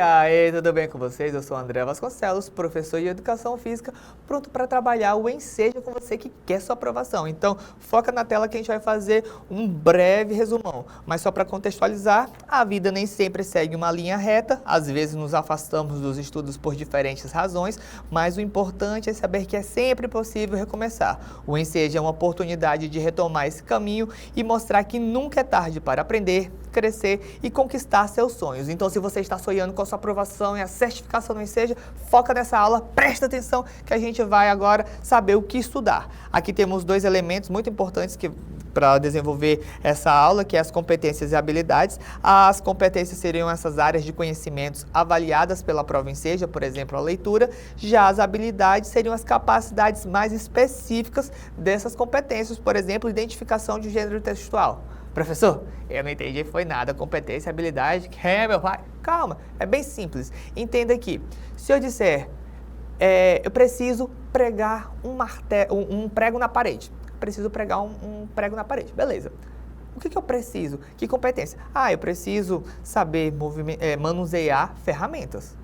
aí, tudo bem com vocês? Eu sou o André Vasconcelos, professor de Educação Física, pronto para trabalhar o Enseja com você que quer sua aprovação. Então, foca na tela que a gente vai fazer um breve resumão. Mas só para contextualizar, a vida nem sempre segue uma linha reta, às vezes nos afastamos dos estudos por diferentes razões, mas o importante é saber que é sempre possível recomeçar. O Enseja é uma oportunidade de retomar esse caminho e mostrar que nunca é tarde para aprender, crescer e conquistar seus sonhos. Então, se você está sonhando com a sua aprovação e a certificação no Enseja, foca nessa aula, presta atenção que a gente vai agora saber o que estudar. Aqui temos dois elementos muito importantes para desenvolver essa aula, que é as competências e habilidades. As competências seriam essas áreas de conhecimentos avaliadas pela prova Enseja, por exemplo, a leitura. Já as habilidades seriam as capacidades mais específicas dessas competências, por exemplo, identificação de gênero textual. Professor, eu não entendi, foi nada, competência, habilidade, meu pai. Calma, é bem simples. Entenda aqui, se eu disser, eu preciso pregar um prego na parede. Preciso pregar um prego na parede, beleza. O que eu preciso? Que competência? Eu preciso saber manusear ferramentas.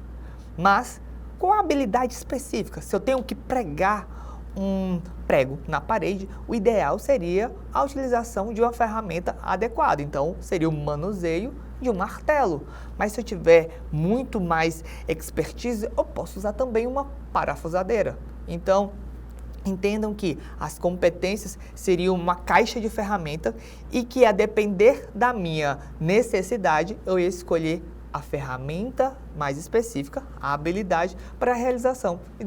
Mas, qual a habilidade específica? Se eu tenho que pregar um prego na parede, o ideal seria a utilização de uma ferramenta adequada. Então, seria o manuseio de um martelo. Mas se eu tiver muito mais expertise, eu posso usar também uma parafusadeira. Então, entendam que as competências seriam uma caixa de ferramenta e que, a depender da minha necessidade, eu ia escolher a ferramenta mais específica, a habilidade para a realização de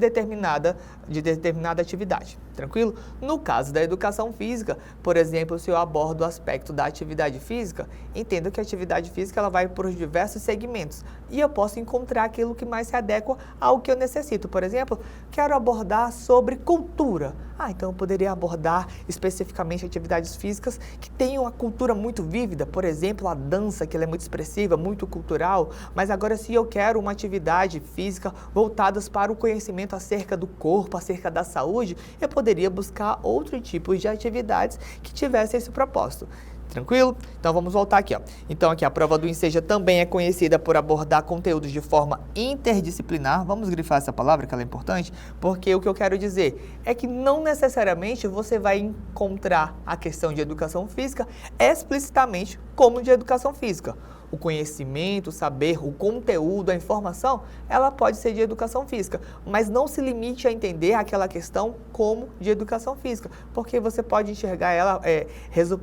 determinada atividade. Tranquilo? No caso da educação física, por exemplo, se eu abordo o aspecto da atividade física, entendo que a atividade física ela vai por diversos segmentos e eu posso encontrar aquilo que mais se adequa ao que eu necessito. Por exemplo, quero abordar sobre cultura. Então eu poderia abordar especificamente atividades físicas que tenham a cultura muito vívida, por exemplo, a dança, que ela é muito expressiva, muito cultural, mas agora se eu quero uma atividade física voltadas para o conhecimento acerca do corpo, acerca da saúde, eu poderia buscar outro tipo de atividades que tivessem esse propósito. Tranquilo? Então vamos voltar aqui, ó. Então aqui a prova do Enseja também é conhecida por abordar conteúdos de forma interdisciplinar. Vamos grifar essa palavra que ela é importante, porque o que eu quero dizer é que não necessariamente você vai encontrar a questão de educação física explicitamente como de educação física. O conhecimento, o saber, o conteúdo, a informação, ela pode ser de educação física, mas não se limite a entender aquela questão como de educação física, porque você pode enxergar ela,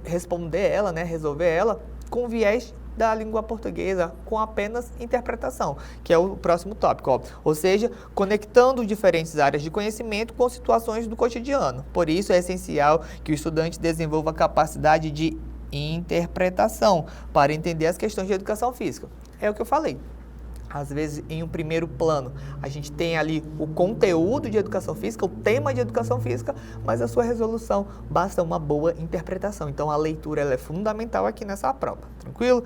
responder ela, resolver ela com viés da língua portuguesa, com apenas interpretação, que é o próximo tópico, ó. Ou seja, conectando diferentes áreas de conhecimento com situações do cotidiano. Por isso é essencial que o estudante desenvolva a capacidade de interpretação para entender as questões de educação física. É o que eu falei. Às vezes, em um primeiro plano, a gente tem ali o conteúdo de educação física, o tema de educação física, mas a sua resolução basta uma boa interpretação. Então, a leitura ela é fundamental aqui nessa prova. Tranquilo?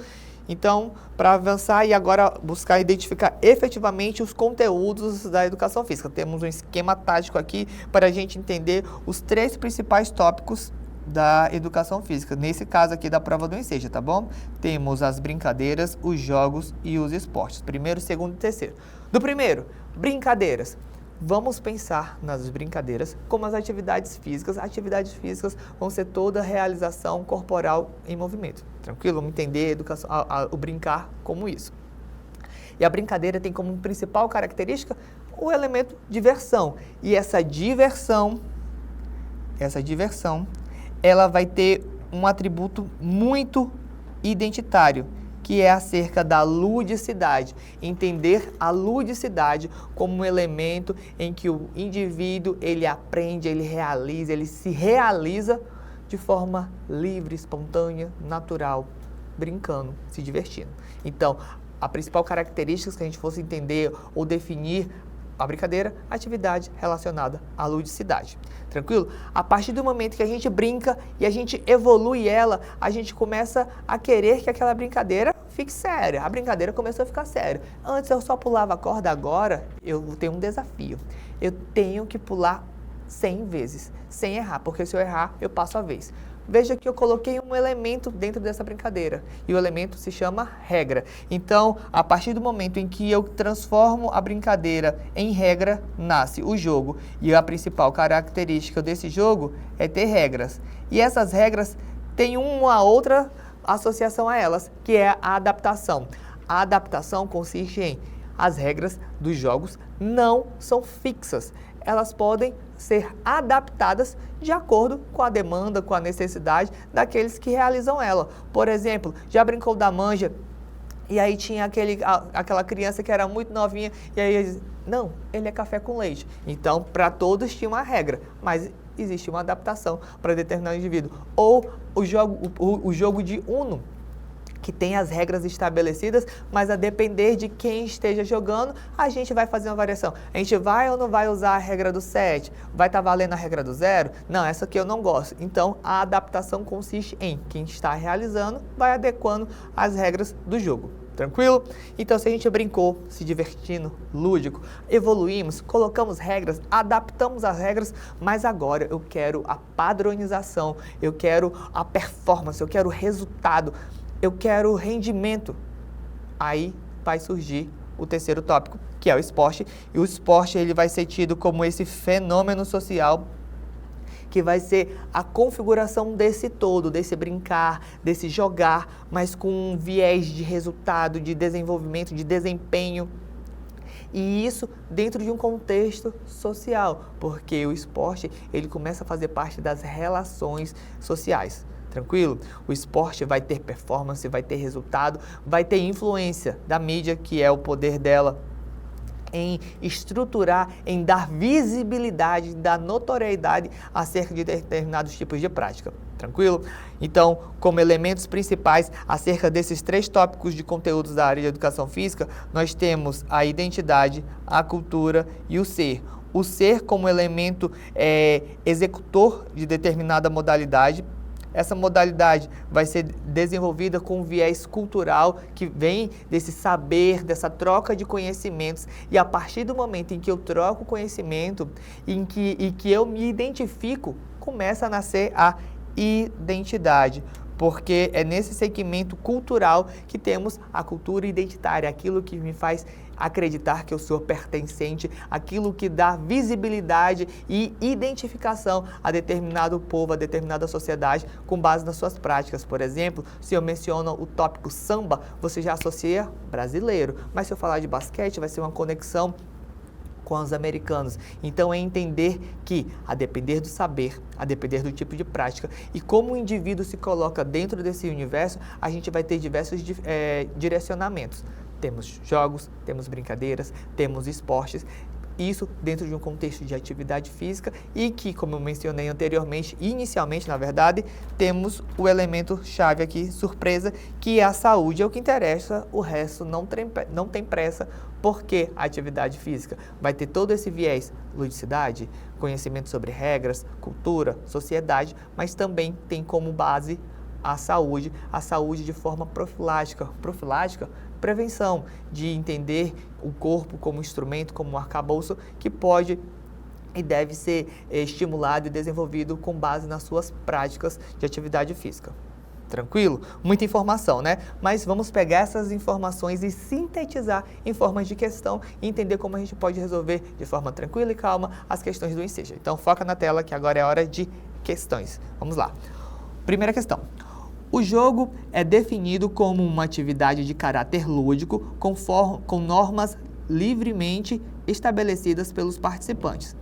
Então, para avançar e agora buscar identificar efetivamente os conteúdos da educação física. Temos um esquema tático aqui para a gente entender os 3 principais tópicos da educação física, nesse caso aqui da prova do Enseja, tá bom? Temos as brincadeiras, os jogos e os esportes, primeiro, segundo e terceiro. Do primeiro, brincadeiras. Vamos pensar nas brincadeiras como as atividades físicas. Atividades físicas vão ser toda a realização corporal em movimento, tranquilo? Vamos entender a educação, o brincar como isso. E a brincadeira tem como principal característica o elemento diversão. E essa diversão, ela vai ter um atributo muito identitário, que é acerca da ludicidade. Entender a ludicidade como um elemento em que o indivíduo, ele aprende, ele se realiza de forma livre, espontânea, natural, brincando, se divertindo. Então, a principal característica que a gente fosse entender ou definir a brincadeira, atividade relacionada à ludicidade. Tranquilo? A partir do momento que a gente brinca e a gente evolui ela, a gente começa a querer que aquela brincadeira fique séria. A brincadeira começou a ficar séria. Antes eu só pulava a corda, agora eu tenho um desafio. Eu tenho que pular 100 vezes, sem errar, porque se eu errar, eu passo a vez. Veja que eu coloquei um elemento dentro dessa brincadeira, e o elemento se chama regra. Então, a partir do momento em que eu transformo a brincadeira em regra, nasce o jogo. E a principal característica desse jogo é ter regras. E essas regras têm uma outra associação a elas, que é a adaptação. A adaptação consiste em as regras dos jogos não são fixas. Elas podem ser adaptadas de acordo com a demanda, com a necessidade daqueles que realizam ela. Por exemplo, já brincou da manja e aí tinha aquela criança que era muito novinha e aí eles, não, ele é café com leite. Então, para todos tinha uma regra, mas existe uma adaptação para determinado indivíduo. Ou o jogo de Uno, que tem as regras estabelecidas, mas a depender de quem esteja jogando, a gente vai fazer uma variação. A gente vai ou não vai usar a regra do 7? Vai estar valendo a regra do 0? Não, essa aqui eu não gosto. Então, a adaptação consiste em quem está realizando, vai adequando as regras do jogo. Tranquilo? Então, se a gente brincou, se divertindo, lúdico, evoluímos, colocamos regras, adaptamos as regras, mas agora eu quero a padronização, eu quero a performance, eu quero o resultado, eu quero rendimento. Aí vai surgir o terceiro tópico, que é o esporte. E o esporte ele vai ser tido como esse fenômeno social que vai ser a configuração desse todo, desse brincar, desse jogar, mas com um viés de resultado, de desenvolvimento, de desempenho. E isso dentro de um contexto social, porque o esporte ele começa a fazer parte das relações sociais. Tranquilo? O esporte vai ter performance, vai ter resultado, vai ter influência da mídia, que é o poder dela em estruturar, em dar visibilidade, dar notoriedade acerca de determinados tipos de prática. Tranquilo? Então, como elementos principais acerca desses 3 tópicos de conteúdos da área de educação física, nós temos a identidade, a cultura e o ser. O ser como elemento executor de determinada modalidade. Essa modalidade vai ser desenvolvida com um viés cultural que vem desse saber, dessa troca de conhecimentos. E a partir do momento em que eu troco conhecimento e que eu me identifico, começa a nascer a identidade. Porque é nesse segmento cultural que temos a cultura identitária, aquilo que me faz acreditar que eu sou pertencente, aquilo que dá visibilidade e identificação a determinado povo, a determinada sociedade, com base nas suas práticas. Por exemplo, se eu menciono o tópico samba, você já associa brasileiro, mas se eu falar de basquete, vai ser uma conexão com os americanos. Então é entender que, a depender do saber, a depender do tipo de prática e como o indivíduo se coloca dentro desse universo, a gente vai ter diversos direcionamentos. Temos jogos, temos brincadeiras, temos esportes, isso dentro de um contexto de atividade física e que, como eu mencionei anteriormente, inicialmente, na verdade, temos o elemento chave aqui, surpresa, que é a saúde, é o que interessa, o resto não tem pressa, porque a atividade física vai ter todo esse viés, ludicidade, conhecimento sobre regras, cultura, sociedade, mas também tem como base a saúde de forma profilática, prevenção, de entender o corpo como instrumento, como um arcabouço que pode e deve ser estimulado e desenvolvido com base nas suas práticas de atividade física. Tranquilo? Muita informação, né? Mas vamos pegar essas informações e sintetizar em formas de questão e entender como a gente pode resolver de forma tranquila e calma as questões do Enseja. Então foca na tela que agora é hora de questões. Vamos lá. Primeira questão. O jogo é definido como uma atividade de caráter lúdico com normas livremente estabelecidas pelos participantes.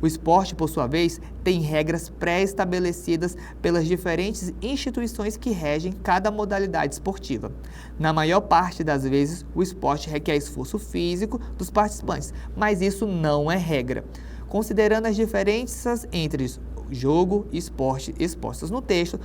O esporte, por sua vez, tem regras pré-estabelecidas pelas diferentes instituições que regem cada modalidade esportiva. Na maior parte das vezes, o esporte requer esforço físico dos participantes, mas isso não é regra. Considerando as diferenças entre jogo e esporte expostas no texto,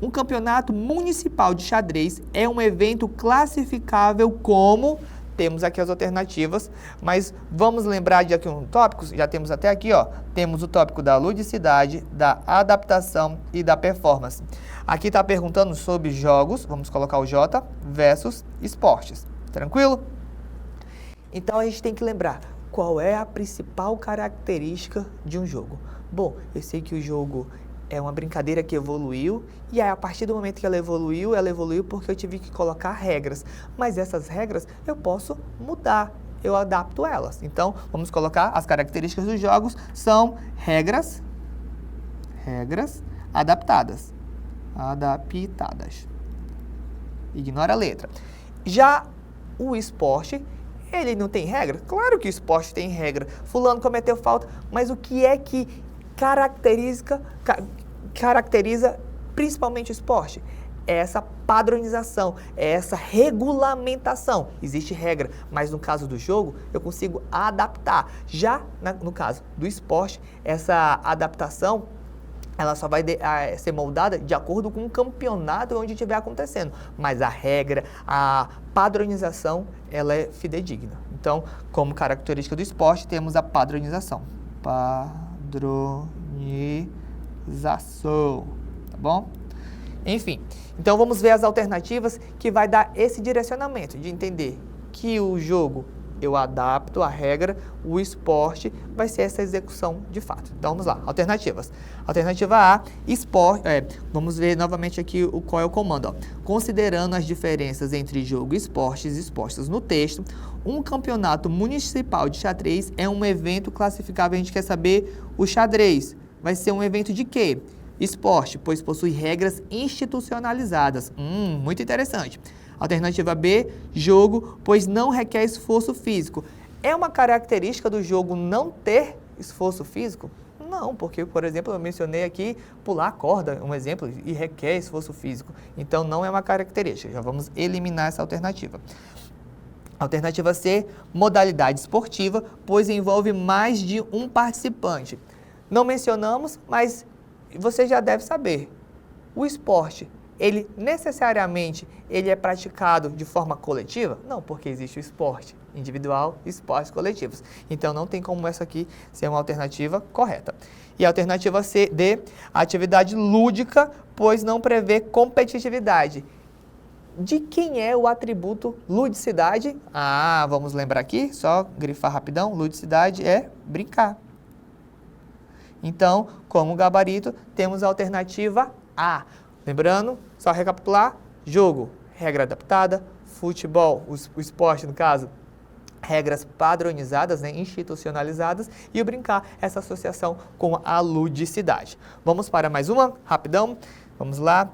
um campeonato municipal de xadrez é um evento classificável como... Temos aqui as alternativas, mas vamos lembrar de aqui um tópico, já temos até aqui, ó, temos o tópico da ludicidade, da adaptação e da performance. Aqui está perguntando sobre jogos, vamos colocar o J, versus esportes. Tranquilo? Então a gente tem que lembrar, qual é a principal característica de um jogo? Bom, eu sei que o jogo é uma brincadeira que evoluiu, e aí, a partir do momento que ela evoluiu porque eu tive que colocar regras. Mas essas regras eu posso mudar, eu adapto elas. Então, vamos colocar as características dos jogos, são regras adaptadas. Ignora a letra. Já o esporte, ele não tem regra? Claro que o esporte tem regra. Fulano cometeu falta, mas o que é que caracteriza principalmente o esporte? É essa padronização, é essa regulamentação. Existe regra, mas no caso do jogo, eu consigo adaptar. Já no caso do esporte, essa adaptação, ela só vai ser moldada de acordo com o campeonato onde estiver acontecendo. Mas a regra, a padronização, ela é fidedigna. Então, como característica do esporte, temos a padronização. Padronização, tá bom? Enfim, então vamos ver as alternativas que vai dar esse direcionamento de entender que o jogo eu adapto a regra, o esporte vai ser essa execução de fato. Então vamos lá, alternativas. Alternativa A, esporte, vamos ver novamente aqui qual é o comando. Ó. Considerando as diferenças entre jogo e esportes expostas no texto, um campeonato municipal de xadrez é um evento classificável. A gente quer saber o xadrez. Vai ser um evento de quê? Esporte, pois possui regras institucionalizadas. Muito interessante. Alternativa B, jogo, pois não requer esforço físico. É uma característica do jogo não ter esforço físico? Não, porque, por exemplo, eu mencionei aqui pular a corda, um exemplo, e requer esforço físico. Então, não é uma característica. Já vamos eliminar essa alternativa. Alternativa C, modalidade esportiva, pois envolve mais de um participante. Não mencionamos, mas você já deve saber. O esporte, ele necessariamente é praticado de forma coletiva? Não, porque existe o esporte individual e esportes coletivos. Então, não tem como essa aqui ser uma alternativa correta. E a alternativa C, D, atividade lúdica, pois não prevê competitividade. De quem é o atributo ludicidade? Vamos lembrar aqui, só grifar rapidão, ludicidade é brincar. Então, como gabarito, temos a alternativa A. Lembrando, só recapitular, jogo, regra adaptada, futebol, o esporte no caso, regras padronizadas, institucionalizadas, e o brincar, essa associação com a ludicidade. Vamos para mais uma, rapidão, vamos lá.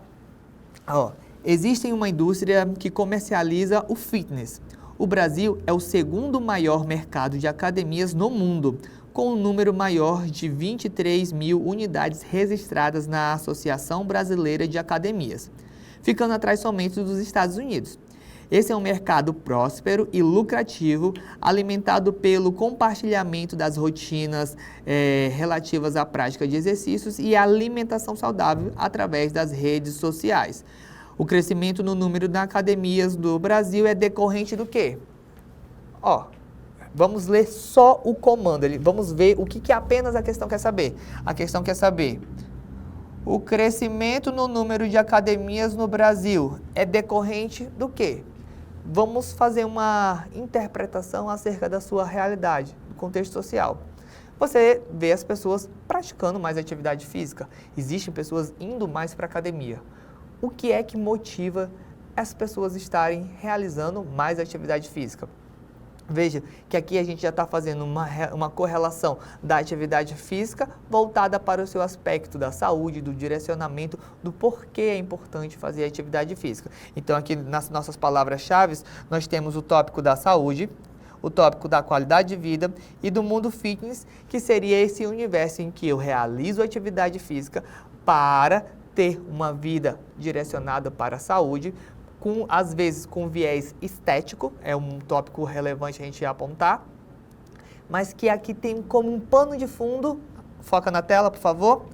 Existe uma indústria que comercializa o fitness. O Brasil é o segundo maior mercado de academias no mundo, com um número maior de 23 mil unidades registradas na Associação Brasileira de Academias, ficando atrás somente dos Estados Unidos. Esse é um mercado próspero e lucrativo, alimentado pelo compartilhamento das rotinas relativas à prática de exercícios e alimentação saudável através das redes sociais. O crescimento no número de academias do Brasil é decorrente do quê? Vamos ler só o comando, vamos ver o que apenas a questão quer saber. A questão quer saber, o crescimento no número de academias no Brasil é decorrente do quê? Vamos fazer uma interpretação acerca da sua realidade, do contexto social. Você vê as pessoas praticando mais atividade física, existem pessoas indo mais para a academia. O que é que motiva as pessoas estarem realizando mais atividade física? Veja que aqui a gente já está fazendo uma correlação da atividade física voltada para o seu aspecto da saúde, do direcionamento, do porquê é importante fazer atividade física. Então, aqui nas nossas palavras-chave, nós temos o tópico da saúde, o tópico da qualidade de vida e do mundo fitness, que seria esse universo em que eu realizo atividade física para ter uma vida direcionada para a saúde, às vezes com viés estético, é um tópico relevante a gente apontar, mas que aqui tem como um pano de fundo, foca na tela, por favor,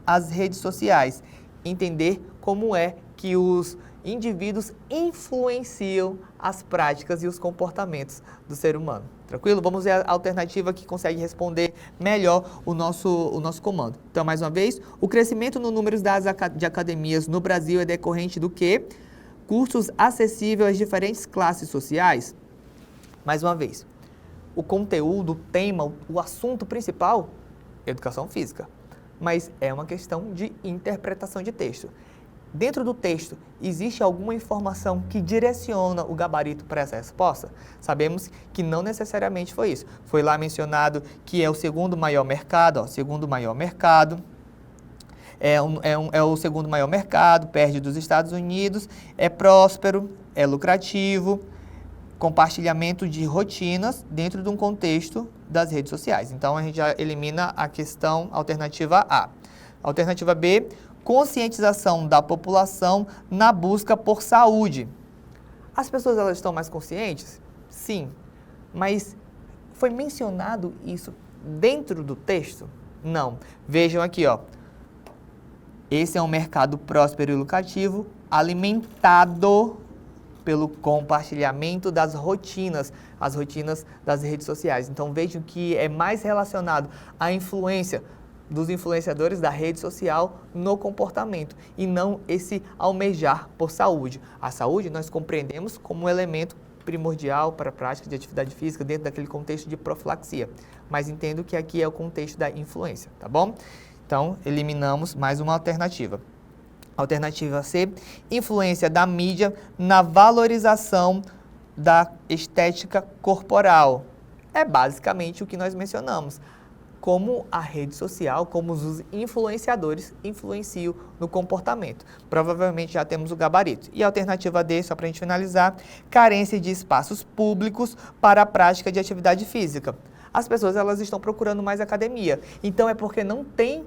as redes sociais. Entender como é que os indivíduos influenciam as práticas e os comportamentos do ser humano. Tranquilo? Vamos ver a alternativa que consegue responder melhor o nosso comando. Então, mais uma vez, o crescimento no número de academias no Brasil é decorrente do quê? Cursos acessíveis às diferentes classes sociais. Mais uma vez, o conteúdo, o tema, o assunto principal, educação física. Mas é uma questão de interpretação de texto. Dentro do texto, existe alguma informação que direciona o gabarito para essa resposta? Sabemos que não necessariamente foi isso. Foi lá mencionado que é o segundo maior mercado, ó, segundo maior mercado. É o segundo maior mercado, perde dos Estados Unidos, é próspero, é lucrativo, compartilhamento de rotinas dentro de um contexto das redes sociais. Então, a gente já elimina a questão alternativa A. Alternativa B, conscientização da população na busca por saúde. As pessoas elas estão mais conscientes? Sim, mas foi mencionado isso dentro do texto? Não. Vejam aqui, ó. Esse é um mercado próspero e lucrativo, alimentado pelo compartilhamento das rotinas, as rotinas das redes sociais. Então vejam que é mais relacionado à influência dos influenciadores da rede social no comportamento e não esse almejar por saúde. A saúde nós compreendemos como um elemento primordial para a prática de atividade física dentro daquele contexto de profilaxia, mas entendo que aqui é o contexto da influência, tá bom? Então, eliminamos mais uma alternativa. Alternativa C, influência da mídia na valorização da estética corporal. É basicamente o que nós mencionamos. Como a rede social, como os influenciadores influenciam no comportamento. Provavelmente já temos o gabarito. E a alternativa D, só para a gente finalizar, carência de espaços públicos para a prática de atividade física. As pessoas elas estão procurando mais academia. Então é porque não tem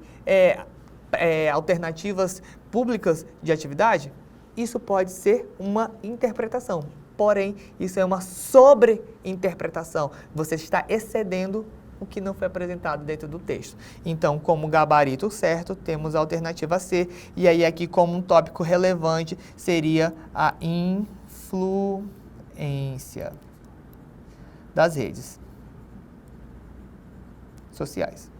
alternativas públicas de atividade? Isso pode ser uma interpretação. Porém, isso é uma sobreinterpretação. Você está excedendo o que não foi apresentado dentro do texto. Então, como gabarito certo, temos a alternativa C. E aí aqui como um tópico relevante seria a influência das redes sociais.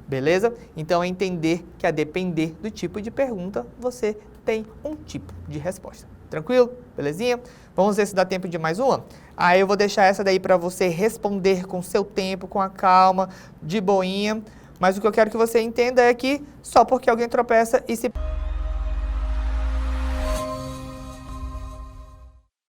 Beleza? Então é entender que a depender do tipo de pergunta, você tem um tipo de resposta. Tranquilo? Belezinha? Vamos ver se dá tempo de mais uma? Aí eu vou deixar essa daí para você responder com seu tempo, com a calma, de boinha. Mas o que eu quero que você entenda é que só porque alguém tropeça e se...